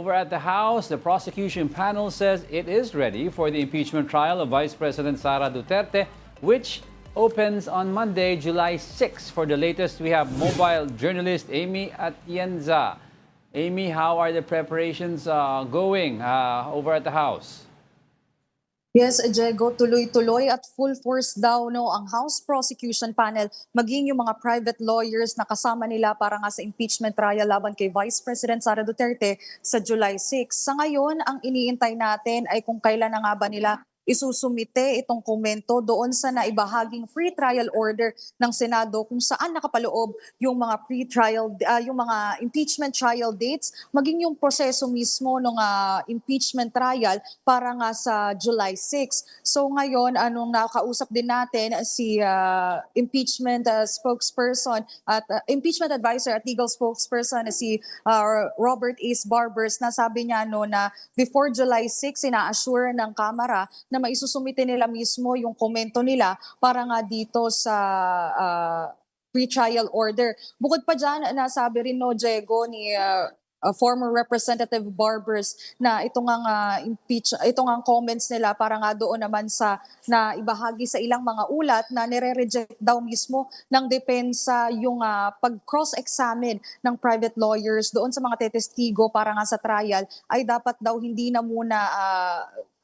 over at the House, the prosecution panel says it is ready for the impeachment trial of Vice President Sara Duterte, which opens on Monday, July 6. For the latest, we have mobile journalist Amy Atienza. Amy, how are the preparations going over at the House? Yes, Diego, tuloy-tuloy at full force daw ang House Prosecution Panel, maging yung mga private lawyers na kasama nila para nga sa impeachment trial laban kay Vice President Sara Duterte sa July 6. Sa ngayon, ang iniintay natin ay kung kailan na nga ba nila isusumite itong komento doon sa naibahaging pre-trial order ng Senado kung saan nakapaloob yung mga yung mga impeachment trial dates, maging yung proseso mismo ng impeachment trial para nga sa July 6. So ngayon, nakausap din natin si impeachment spokesperson at impeachment advisor at legal spokesperson si Robert Ace Barbers, na sabi niya na before July 6, ina-assure ng Kamara na maisusumite nila mismo yung komento nila para nga dito sa pre-trial order. Bukod pa dyan, nasabi rin Diego, ni former Representative Barbers na ito nga comments nila para nga doon naman sa na ibahagi sa ilang mga ulat na nire-reject daw mismo ng depensa yung pag-cross-examine ng private lawyers doon sa mga tetestigo para nga sa trial ay dapat daw hindi na muna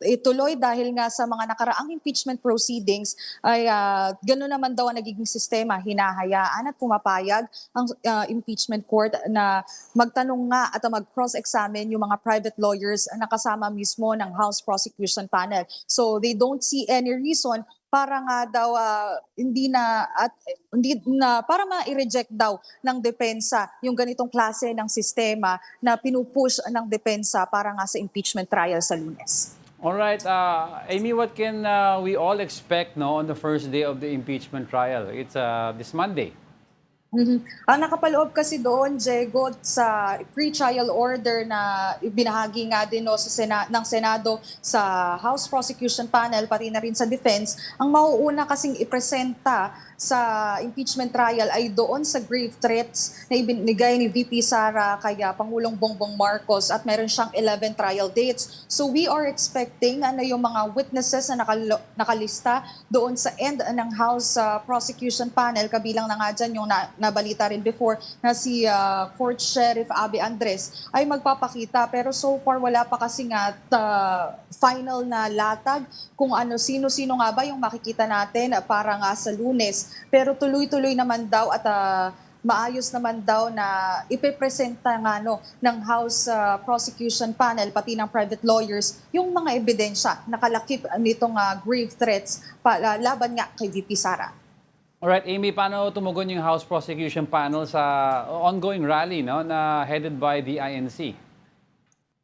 ituloy dahil nga sa mga nakaraang impeachment proceedings ay gano'n naman daw ang nagiging sistema. Hinahayaan at pumapayag ang impeachment court na magtanong nga at mag-cross-examine yung mga private lawyers na kasama mismo ng House Prosecution Panel. So they don't see any reason para nga daw hindi na para ma-reject daw ng depensa yung ganitong klase ng sistema na pinupush ng depensa para nga sa impeachment trial sa Lunes. All right, Amy, what can we all expect on the first day of the impeachment trial? It's this Monday. Ang nakapaloob kasi doon, Diego, sa pre-trial order na ibinahagi nga din ng Senado sa House Prosecution Panel, pati na rin sa defense, ang mauuna kasing ipresenta sa impeachment trial ay doon sa grave threats na ibinigay ni VP Sara kay Pangulong Bongbong Marcos, at meron siyang 11 trial dates. So we are expecting yung mga witnesses na nakalista doon sa end ng House Prosecution Panel, kabilang na nga dyan yung nabalita rin before na si Court Sheriff Abby Andres ay magpapakita, pero so far wala pa kasi nga final na latag kung sino-sino nga ba yung makikita natin para nga sa Lunes. Pero tuloy-tuloy naman daw at maayos naman daw na ipepresenta nga ng House Prosecution Panel pati ng private lawyers yung mga ebidensya nakalakip nitong grave threats laban nga kay VP Sara. Alright, Amy, paano tumugon yung House Prosecution Panel sa ongoing rally na headed by the INC?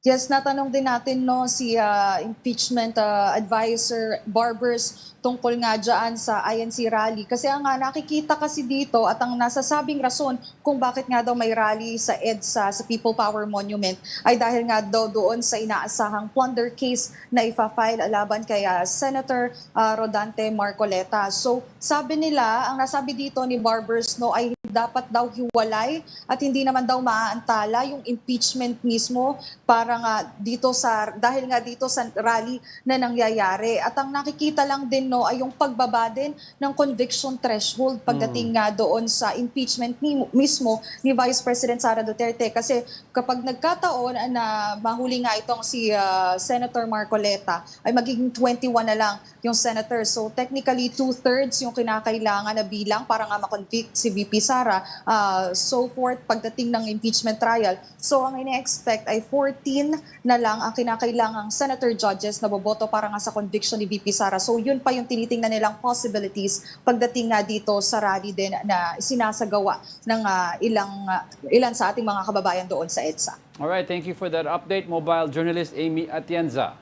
Yes, natanong din natin si impeachment advisor Barbers tungkol nga dyan sa INC rally. Kasi ang nakikita kasi dito at ang nasasabing rason kung bakit nga daw may rally sa EDSA, sa People Power Monument, ay dahil nga daw doon sa inaasahang plunder case na ifa-file laban kay Senator Rodante Marcoleta. So sabi nila, ang nasabi dito ni Barbers ay dapat daw hiwalay at hindi naman daw maaantala yung impeachment mismo para nga dahil nga dito sa rally na nangyayari. At ang nakikita lang din ay yung pagbaba din ng conviction threshold pagdating nga doon sa impeachment mismo ni Vice President Sara Duterte. Kasi kapag nagkataon na mahuli nga itong si Senator Marcoleta, ay magiging 21 na lang yung senator. So technically 2/3 yung kinakailangan na bilang para nga makonvict si VP Sara, so forth pagdating ng impeachment trial. So ang ine-expect ay 14 na lang ang kinakailangang senator judges na boboto para nga sa conviction ni VP Sara. So yun pa yung tinitingnan nilang possibilities pagdating nga dito sa rally din na sinasagawa ng ilan sa ating mga kababayan doon sa EDSA. All right, thank you for that update, mobile journalist Amy Atienza.